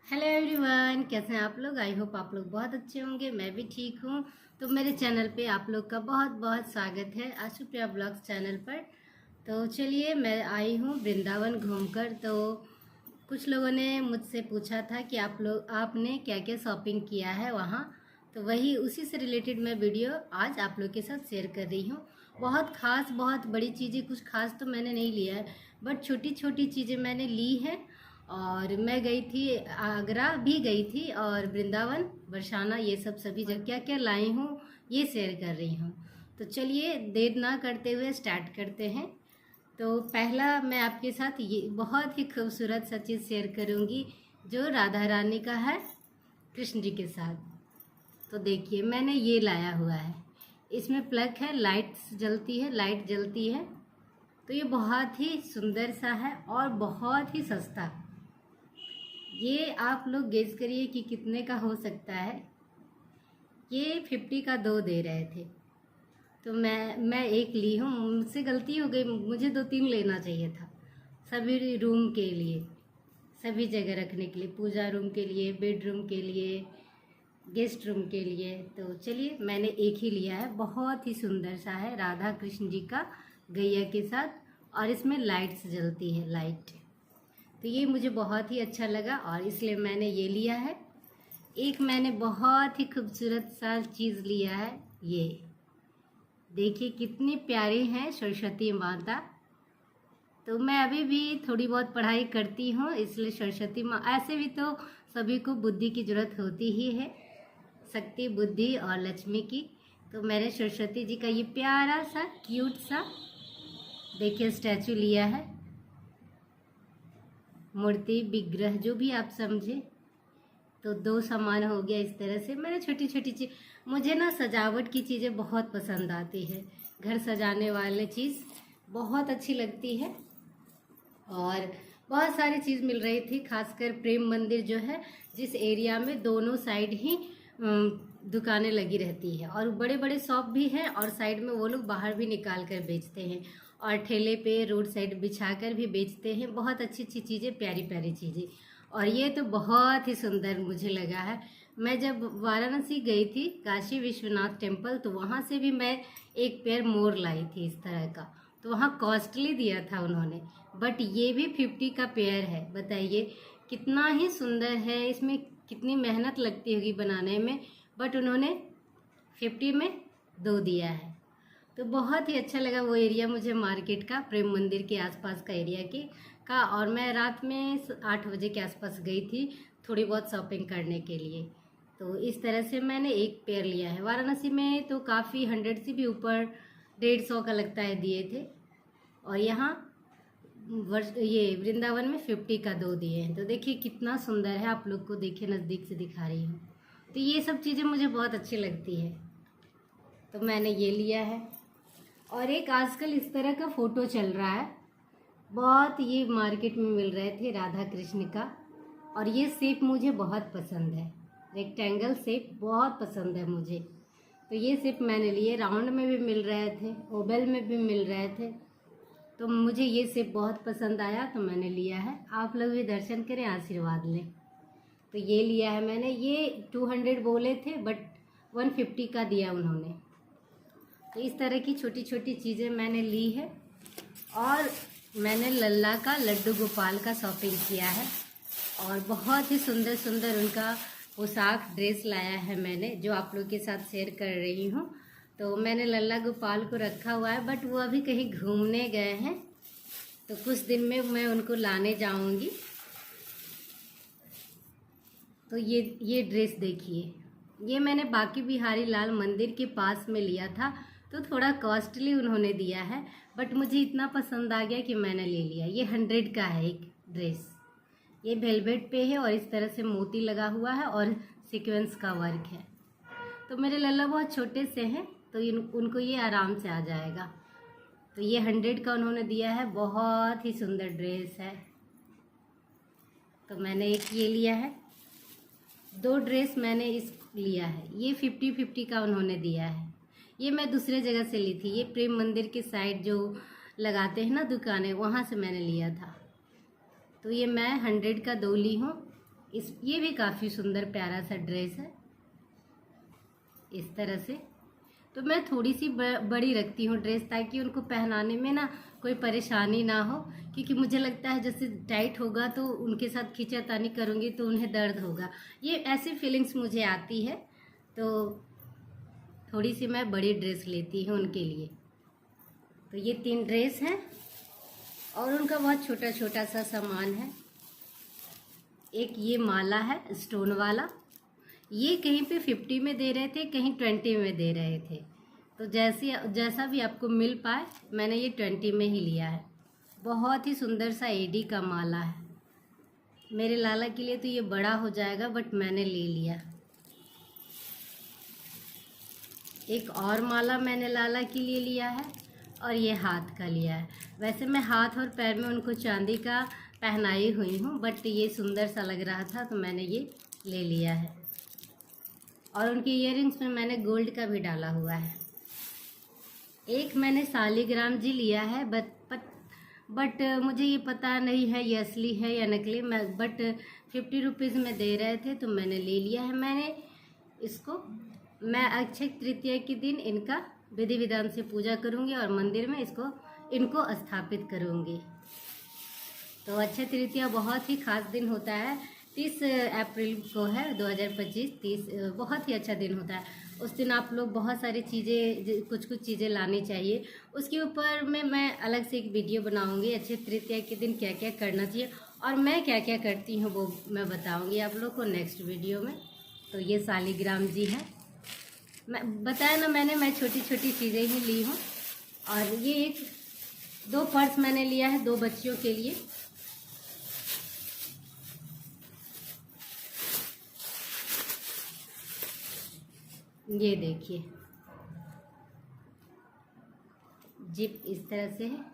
Hello everyone, कैसे हैं आप लोग। आई होप आप लोग बहुत अच्छे होंगे। मैं भी ठीक हूँ। तो मेरे चैनल पे आप लोग का बहुत बहुत स्वागत है, आशुप्रिया ब्लॉग्स चैनल पर। तो चलिए, मैं आई हूँ वृंदावन घूमकर। तो कुछ लोगों ने मुझसे पूछा था कि आपने क्या क्या शॉपिंग किया है वहाँ। तो वही उसी से रिलेटेड मैं वीडियो आज आप लोग के साथ शेयर कर रही हूँ। बहुत खास, बहुत बड़ी चीज़ें कुछ खास तो मैंने नहीं लिया है, बट छोटी छोटी चीज़ें मैंने ली हैं। और मैं गई थी, आगरा भी गई थी, और वृंदावन, बरसाना, ये सब सभी जगह क्या क्या लाई हूँ ये शेयर कर रही हूँ। तो चलिए, देर ना करते हुए स्टार्ट करते हैं। तो पहला मैं आपके साथ ये बहुत ही खूबसूरत सा चीज़ शेयर करूँगी जो राधा रानी का है कृष्ण जी के साथ। तो देखिए, मैंने ये लाया हुआ है। इसमें प्लग है, लाइट्स जलती है, लाइट जलती है। तो ये बहुत ही सुंदर सा है और बहुत ही सस्ता। ये आप लोग गेस करिए कि कितने का हो सकता है। ये 50 का 2 दे रहे थे। तो मैं एक ली हूँ, मुझसे गलती हो गई, मुझे 2-3 लेना चाहिए था। सभी रूम के लिए, सभी जगह रखने के लिए, पूजा रूम के लिए, बेडरूम के लिए, गेस्ट रूम के लिए। तो चलिए, मैंने एक ही लिया है। बहुत ही सुंदर सा है, राधा कृष्ण जी का गैया के साथ, और इसमें लाइट्स जलती है, लाइट। तो ये मुझे बहुत ही अच्छा लगा और इसलिए मैंने ये लिया है। एक मैंने बहुत ही खूबसूरत सा चीज़ लिया है। ये देखिए कितनी प्यारी है सरस्वती माता। तो मैं अभी भी थोड़ी बहुत पढ़ाई करती हूँ, इसलिए सरस्वती माँ, ऐसे भी तो सभी को बुद्धि की जरूरत होती ही है, शक्ति, बुद्धि और लक्ष्मी की। तो मैंने सरस्वती जी का ये प्यारा सा क्यूट सा देखिए स्टैचू लिया है, मूर्ति, विग्रह, जो भी आप समझे। तो 2 सामान हो गया। इस तरह से मैंने छोटी छोटी चीज, मुझे ना सजावट की चीज़ें बहुत पसंद आती है, घर सजाने वाले चीज़ बहुत अच्छी लगती है। और बहुत सारी चीज़ मिल रही थी, खासकर प्रेम मंदिर जो है, जिस एरिया में दोनों साइड ही दुकानें लगी रहती है, और बड़े बड़े शॉप भी हैं, और साइड में वो लोग बाहर भी निकाल कर बेचते हैं, और ठेले पे रोड साइड बिछा कर भी बेचते हैं। बहुत अच्छी अच्छी चीज़ें, प्यारी प्यारी चीज़ें। और ये तो बहुत ही सुंदर मुझे लगा है। मैं जब वाराणसी गई थी, काशी विश्वनाथ टेम्पल, तो वहाँ से भी मैं एक पेयर मोर लाई थी इस तरह का। तो वहाँ कॉस्टली दिया था उन्होंने, बट ये भी 50 का पेयर है। बताइए कितना ही सुंदर है, इसमें कितनी मेहनत लगती होगी बनाने में, बट उन्होंने 50 में 2 दिया है। तो बहुत ही अच्छा लगा वो एरिया मुझे, मार्केट का, प्रेम मंदिर के आसपास का एरिया का। और मैं रात में 8 बजे के आसपास गई थी थोड़ी बहुत शॉपिंग करने के लिए। तो इस तरह से मैंने एक पेयर लिया है। वाराणसी में तो काफ़ी 100 से भी ऊपर, 150 का लगता है दिए थे, और यहाँ ये वृंदावन में 50 का 2 दिए हैं। तो देखिए कितना सुंदर है, आप लोग को देखिए, नज़दीक से दिखा रही हूँ। तो ये सब चीज़ें मुझे बहुत अच्छी लगती है, तो मैंने ये लिया है। और एक आजकल इस तरह का फ़ोटो चल रहा है, बहुत ये मार्केट में मिल रहे थे, राधा कृष्ण का। और ये शेप मुझे बहुत पसंद है, रेक्टेंगल शेप बहुत पसंद है मुझे। तो ये शेप मैंने लिए, राउंड में भी मिल रहे थे, ओवल में भी मिल रहे थे। तो मुझे ये शेप बहुत पसंद आया, तो मैंने लिया है। आप लोग भी दर्शन करें, आशीर्वाद लें। तो ये लिया है मैंने। ये 200 बोले थे, बट 150 का दिया उन्होंने। तो इस तरह की छोटी छोटी चीज़ें मैंने ली है। और मैंने लल्ला का, लड्डू गोपाल का शॉपिंग किया है, और बहुत ही सुंदर सुंदर उनका पोशाक, ड्रेस लाया है मैंने, जो आप लोग के साथ शेयर कर रही हूँ। तो मैंने लल्ला गोपाल को रखा हुआ है, बट वो अभी कहीं घूमने गए हैं, तो कुछ दिन में मैं उनको लाने जाऊंगी। तो ये ड्रेस देखिए, ये मैंने बाकी बिहारी लाल मंदिर के पास में लिया था, तो थोड़ा कॉस्टली उन्होंने दिया है, बट मुझे इतना पसंद आ गया कि मैंने ले लिया। ये 100 का है एक ड्रेस। ये वेलवेट पे है, और इस तरह से मोती लगा हुआ है, और सीक्वेंस का वर्क है। तो मेरे लल्ला बहुत छोटे से हैं, तो उनको ये आराम से आ जाएगा। तो ये 100 का उन्होंने दिया है, बहुत ही सुंदर ड्रेस है। तो मैंने एक ये लिया है। 2 ड्रेस मैंने इस लिया है। ये 50-50 का उन्होंने दिया है। ये मैं दूसरे जगह से ली थी, ये प्रेम मंदिर के साइड जो लगाते हैं ना दुकानें, वहाँ से मैंने लिया था। तो ये मैं 100 का 2 ली हूँ। ये भी काफ़ी सुंदर प्यारा सा ड्रेस है इस तरह से। तो मैं थोड़ी सी बड़ी रखती हूँ ड्रेस, ताकि उनको पहनाने में ना कोई परेशानी ना हो, क्योंकि मुझे लगता है जैसे टाइट होगा तो उनके साथ खींचातानी करूँगी तो उन्हें दर्द होगा, ये ऐसी फीलिंग्स मुझे आती है। तो थोड़ी सी मैं बड़ी ड्रेस लेती हूँ उनके लिए। तो ये 3 ड्रेस हैं और उनका बहुत छोटा छोटा सा सामान है। एक ये माला है स्टोन वाला, ये कहीं पे 50 में दे रहे थे, कहीं 20 में दे रहे थे। तो जैसा भी आपको मिल पाए, मैंने ये 20 में ही लिया है। बहुत ही सुंदर सा एडी का माला है। मेरे लाला के लिए तो ये बड़ा हो जाएगा, बट मैंने ले लिया। एक और माला मैंने लाला के लिए लिया है और ये हाथ का लिया है। वैसे मैं हाथ और पैर में उनको चांदी का पहनाई हुई हूँ, बट ये सुंदर सा लग रहा था तो मैंने ये ले लिया है। और उनके इयररिंग्स में मैंने गोल्ड का भी डाला हुआ है। एक मैंने सालीग्राम जी लिया है, बट मुझे ये पता नहीं है ये असली है या नकली। बट 50 रुपीज़ में दे रहे थे तो मैंने ले लिया है। मैं अक्षय तृतीया के दिन इनका विधि विधान से पूजा करूंगी और मंदिर में इनको स्थापित करूंगी। तो अक्षय तृतीया बहुत ही खास दिन होता है। 30 अप्रैल को है 2025। 30 बहुत ही अच्छा दिन होता है। उस दिन आप लोग बहुत सारी चीज़ें कुछ चीज़ें लानी चाहिए। उसके ऊपर मैं अलग से एक वीडियो बनाऊंगी, अक्षय तृतीया के दिन क्या क्या करना चाहिए और मैं क्या क्या करती हूँ वो मैं बताऊंगी आप लोग को नेक्स्ट वीडियो में। तो ये सालीग्राम जी है। मैं बताया ना, मैं छोटी छोटी चीज़ें ही ली हूँ। और ये 2 पर्स मैंने लिया है 2 बच्चियों के लिए। ये देखिए जिप इस तरह से है,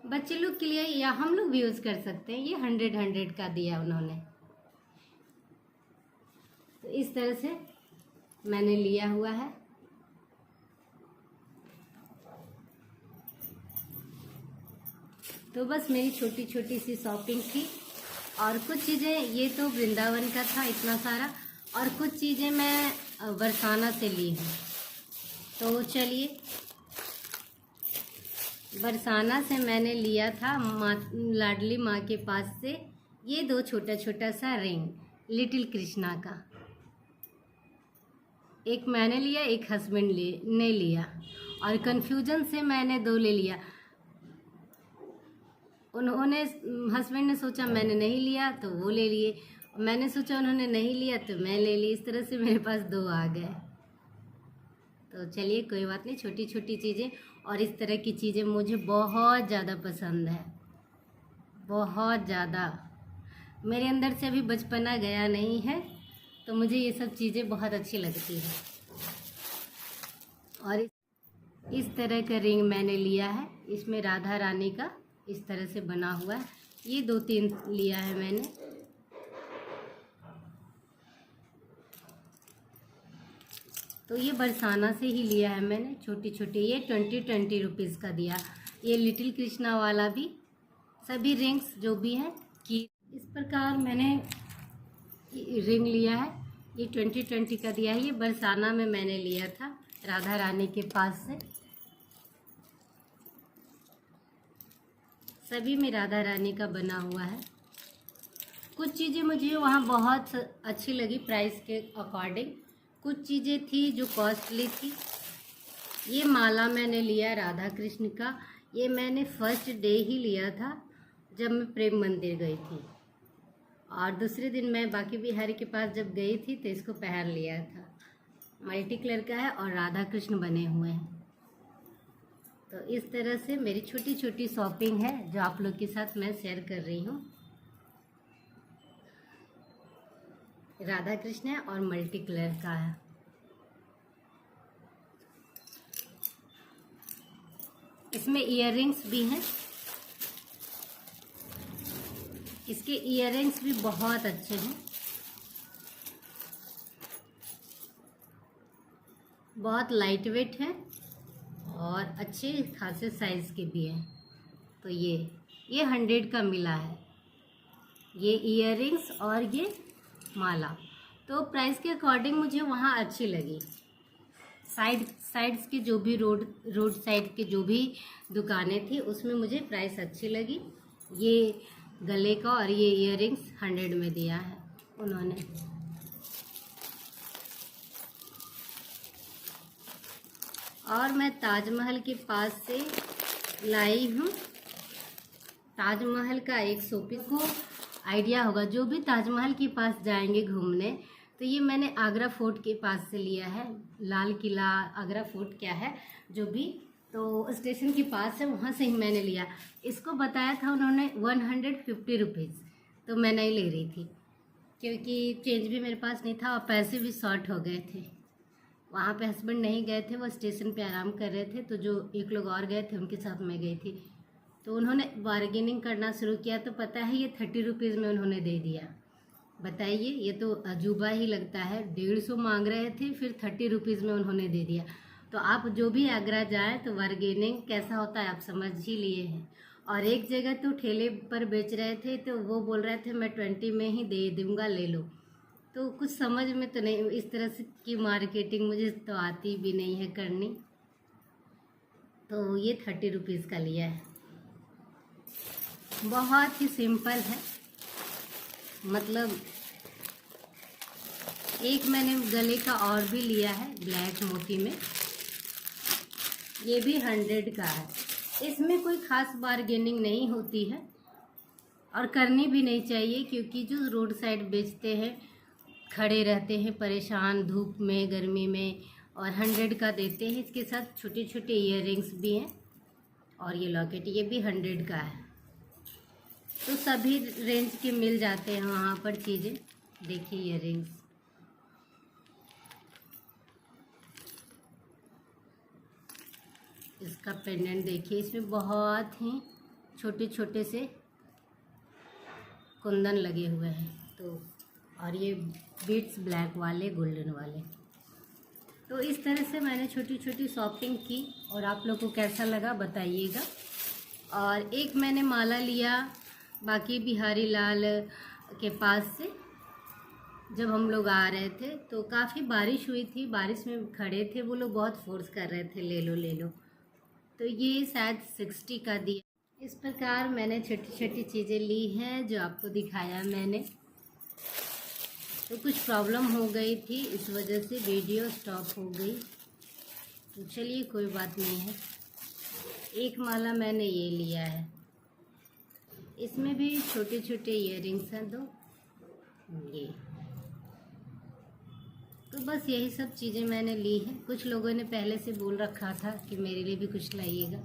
बच्चे लोग के लिए या हम लोग भी यूज़ कर सकते हैं। ये 100 का दिया उन्होंने। तो इस तरह से मैंने लिया हुआ है। तो बस मेरी छोटी छोटी सी शॉपिंग थी। और कुछ चीज़ें, ये तो वृंदावन का था इतना सारा, और कुछ चीज़ें मैं बरसाना से ली हूँ। तो चलिए, बरसाना से मैंने लिया था लाडली माँ के पास से ये 2 छोटा छोटा सा रिंग लिटिल कृष्णा का। एक मैंने लिया, एक हस्बैंड ने लिया, और कन्फ्यूजन से मैंने 2 ले लिया। हस्बैंड ने सोचा मैंने नहीं लिया तो वो ले लिए, मैंने सोचा उन्होंने नहीं लिया तो मैं ले ली। इस तरह से मेरे पास 2 आ गए। तो चलिए कोई बात नहीं, छोटी छोटी चीज़ें और इस तरह की चीज़ें मुझे बहुत ज़्यादा पसंद है, बहुत ज़्यादा। मेरे अंदर से अभी बचपना गया नहीं है, तो मुझे ये सब चीज़ें बहुत अच्छी लगती हैं। और इस तरह का रिंग मैंने लिया है, इसमें राधा रानी का इस तरह से बना हुआ है। ये 2-3 लिया है मैंने। तो ये बरसाना से ही लिया है मैंने, छोटी छोटी। ये 20 रुपीज़ का दिया। ये लिटिल कृष्णा वाला भी, सभी रिंग्स जो भी हैं कि इस प्रकार मैंने रिंग लिया है। ये 20 का दिया है। ये बरसाना में मैंने लिया था राधा रानी के पास से। सभी में राधा रानी का बना हुआ है। कुछ चीज़ें मुझे वहाँ बहुत अच्छी लगी प्राइस के अकॉर्डिंग, कुछ चीज़ें थी जो कॉस्टली थी। ये माला मैंने लिया राधा कृष्ण का। ये मैंने फर्स्ट डे ही लिया था जब मैं प्रेम मंदिर गई थी, और दूसरे दिन मैं बाकी बिहारी के पास जब गई थी तो इसको पहन लिया था। मल्टी कलर का है और राधा कृष्ण बने हुए हैं। तो इस तरह से मेरी छोटी छोटी शॉपिंग है जो आप लोग के साथ मैं शेयर कर रही हूँ। राधा कृष्ण है और मल्टी कलर का है। इसमें इयररिंग्स भी हैं। इसके इयररिंग्स भी बहुत अच्छे हैं, बहुत लाइट वेट है और अच्छे खासे साइज़ के भी हैं। तो ये 100 का मिला है, ये इयररिंग्स और ये माला। तो प्राइस के अकॉर्डिंग मुझे वहाँ अच्छी लगी। साइड्स के जो भी रोड साइड के जो भी दुकानें थी उसमें मुझे प्राइस अच्छी लगी। ये गले का और ये इयररिंग्स 100 में दिया है उन्होंने। और मैं ताजमहल के पास से लाई हूँ ताजमहल का एक शोपीस। को आइडिया होगा जो भी ताजमहल के पास जाएंगे घूमने, तो ये मैंने आगरा फोर्ट के पास से लिया है। लाल किला आगरा फोर्ट क्या है जो भी, तो स्टेशन के पास है, वहाँ से ही मैंने लिया। इसको बताया था उन्होंने 150 रुपीज़, तो मैं नहीं ले रही थी क्योंकि चेंज भी मेरे पास नहीं था और पैसे भी शॉर्ट हो गए थे। वहाँ पे हस्बैंड नहीं गए थे, वो स्टेशन पे आराम कर रहे थे, तो जो एक लोग और गए थे उनके साथ मैं गई थी। तो उन्होंने बार्गेनिंग करना शुरू किया, तो पता है ये 30 रुपीज़ में उन्होंने दे दिया। बताइए, ये तो अजूबा ही लगता है। 150 मांग रहे थे, फिर 30 रुपीज़ में उन्होंने दे दिया। तो आप जो भी आगरा जाएँ तो बार्गेनिंग कैसा होता है आप समझ ही लिए हैं। और एक जगह तो ठेले पर बेच रहे थे, तो वो बोल रहे थे मैं 20 में ही दे दूँगा, ले लो। तो कुछ समझ में तो नहीं, इस तरह से की मार्केटिंग मुझे तो आती भी नहीं है करनी। तो ये 30 रुपीज़ का लिया है, बहुत ही सिंपल है। मतलब एक मैंने गले का और भी लिया है ब्लैक मोती में, ये भी 100 का है। इसमें कोई ख़ास बार्गेनिंग नहीं होती है और करनी भी नहीं चाहिए, क्योंकि जो रोड साइड बेचते हैं खड़े रहते हैं परेशान धूप में गर्मी में, और 100 का देते हैं। इसके साथ छोटे छोटे इयररिंग्स भी हैं और ये लॉकेट ये भी 100 का है। तो सभी रेंज के मिल जाते हैं वहाँ पर चीज़ें। देखिए इयररिंग्स, इसका पेंडेंट देखिए, इसमें बहुत ही छोटे छोटे से कुंदन लगे हुए हैं। तो और ये बीट्स ब्लैक वाले गोल्डन वाले। तो इस तरह से मैंने छोटी छोटी शॉपिंग की और आप लोग को कैसा लगा बताइएगा। और एक मैंने माला लिया बाकी बिहारी लाल के पास से, जब हम लोग आ रहे थे तो काफ़ी बारिश हुई थी, बारिश में खड़े थे, वो लोग बहुत फोर्स कर रहे थे ले लो ले लो। तो ये शायद 60 का दिया। इस प्रकार मैंने छोटी छोटी चीज़ें ली हैं जो आपको दिखाया मैंने। तो कुछ प्रॉब्लम हो गई थी, इस वजह से वीडियो स्टॉप हो गई। तो चलिए कोई बात नहीं है। एक माला मैंने ये लिया है, इसमें भी छोटे छोटे इयररिंग्स हैं 2 ये। तो बस यही सब चीज़ें मैंने ली हैं। कुछ लोगों ने पहले से बोल रखा था कि मेरे लिए भी कुछ लाइएगा,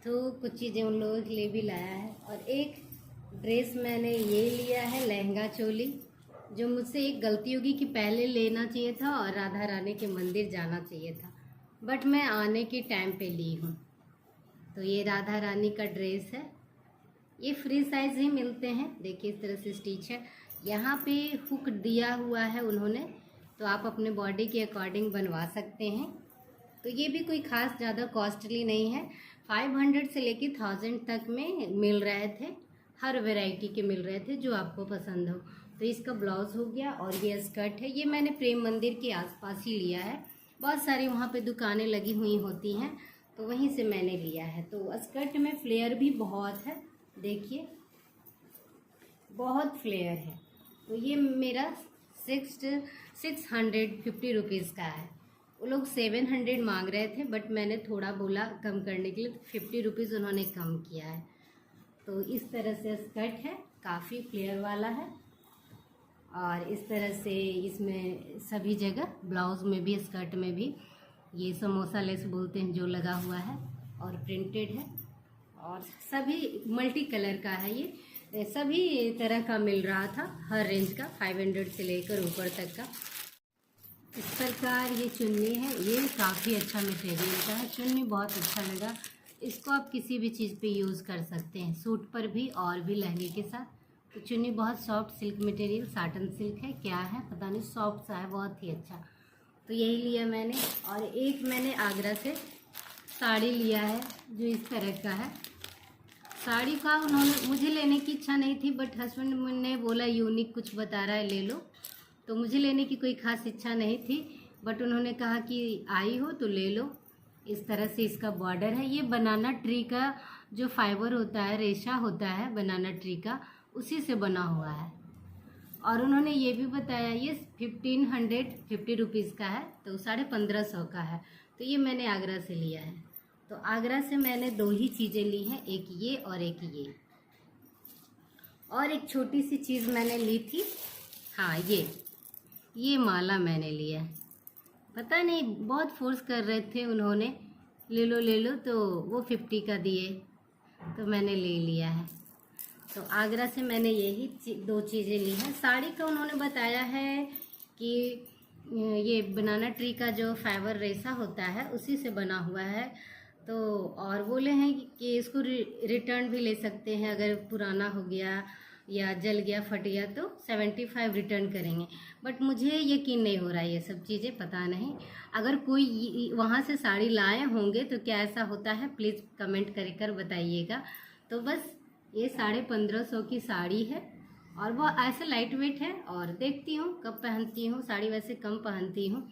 तो कुछ चीज़ें उन लोगों के लिए भी लाया है। और एक ड्रेस मैंने ये लिया है लहंगा चोली, जो मुझसे एक गलती होगी कि पहले लेना चाहिए था और राधा रानी के मंदिर जाना चाहिए था, बट मैं आने के टाइम पे ली हूँ। तो ये राधा रानी का ड्रेस है, ये फ्री साइज़ ही मिलते हैं। देखिए इस तरह से स्टिच है, यहाँ पे हुक दिया हुआ है उन्होंने, तो आप अपने बॉडी के अकॉर्डिंग बनवा सकते हैं। तो ये भी कोई ख़ास ज़्यादा कॉस्टली नहीं है, 500 से लेके 1000 तक में मिल रहे थे, हर वैरायटी के मिल रहे थे जो आपको पसंद हो। तो इसका ब्लाउज़ हो गया और ये स्कर्ट है, ये मैंने प्रेम मंदिर के आसपास ही लिया है। बहुत सारी वहाँ पे दुकानें लगी हुई होती हैं, तो वहीं से मैंने लिया है। तो स्कर्ट में फ्लेयर भी बहुत है, देखिए बहुत फ्लेयर है। तो ये मेरा 650 रुपीज़ का है। वो लोग 700 मांग रहे थे, बट मैंने थोड़ा बोला कम करने के लिए, तो 50 रुपीज़ उन्होंने कम किया है। तो इस तरह से स्कर्ट है, काफ़ी फ्लेयर वाला है। और इस तरह से इसमें सभी जगह ब्लाउज़ में भी स्कर्ट में भी ये समोसा लेस बोलते हैं जो लगा हुआ है, और प्रिंटेड है, और सभी मल्टी कलर का है। ये सभी तरह का मिल रहा था, हर रेंज का, 500 से लेकर ऊपर तक का। इस प्रकार ये चुन्नी है, ये काफ़ी अच्छा मटेरियल का है, चुन्नी बहुत अच्छा लगा। इसको आप किसी भी चीज़ पे यूज़ कर सकते हैं, सूट पर भी और भी लहंगे के साथ। तो चुन्नी बहुत soft silk material, satin silk है क्या है पता नहीं, सॉफ्ट सा है, बहुत ही अच्छा। तो यही लिया मैंने। और एक मैंने आगरा से साड़ी लिया है जो इस तरह का है, साड़ी का उन्होंने, मुझे लेने की इच्छा नहीं थी, बट हस्बैंड ने बोला यूनिक कुछ बता रहा है ले लो, तो मुझे लेने की कोई खास इच्छा नहीं थी, बट उन्होंने कहा कि आई हो तो ले लो। इस तरह से इसका बॉर्डर है। ये बनाना ट्री का जो फाइबर होता है, रेशा होता है बनाना ट्री का, उसी से बना हुआ है। और उन्होंने ये भी बताया ये 1550 रुपीज़ का है, तो 1550 का है। तो ये मैंने आगरा से लिया है। तो आगरा से मैंने 2 ही चीज़ें ली हैं, एक ये और एक ये। और एक छोटी सी चीज़ मैंने ली थी, हाँ ये माला मैंने लिया है। पता नहीं बहुत फोर्स कर रहे थे उन्होंने, ले लो, तो वो 50 का दिए, तो मैंने ले लिया है। तो आगरा से मैंने यही 2 चीज़ें ली हैं। साड़ी का उन्होंने बताया है कि ये बनाना ट्री का जो फाइबर रेशा होता है उसी से बना हुआ है। तो और बोले हैं कि इसको रिटर्न भी ले सकते हैं, अगर पुराना हो गया या जल गया, फट गया तो 75 रिटर्न करेंगे। बट मुझे यकीन नहीं हो रहा है, ये सब चीज़ें पता नहीं। अगर कोई वहाँ से साड़ी लाए होंगे तो क्या ऐसा होता है, प्लीज़ कमेंट कर बताइएगा। तो बस ये 1550 की साड़ी है और वो ऐसे लाइट वेट है। और देखती हूँ कब पहनती हूँ, साड़ी वैसे कम पहनती हूँ,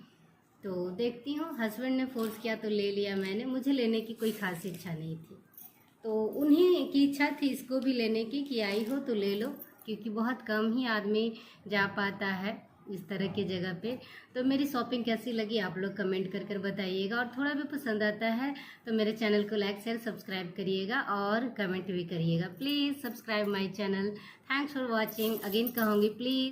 तो देखती हूँ। हस्बैंड ने फोर्स किया तो ले लिया मैंने, मुझे लेने की कोई खास इच्छा नहीं थी। तो उन्हीं की इच्छा थी इसको भी लेने की कि आई हो तो ले लो, क्योंकि बहुत कम ही आदमी जा पाता है इस तरह की जगह पे। तो मेरी शॉपिंग कैसी लगी आप लोग कमेंट कर बताइएगा। और थोड़ा भी पसंद आता है तो मेरे चैनल को लाइक शेयर सब्सक्राइब करिएगा और कमेंट भी करिएगा। Please subscribe my channel. Thanks for watching. Again कहूँगी प्लीज़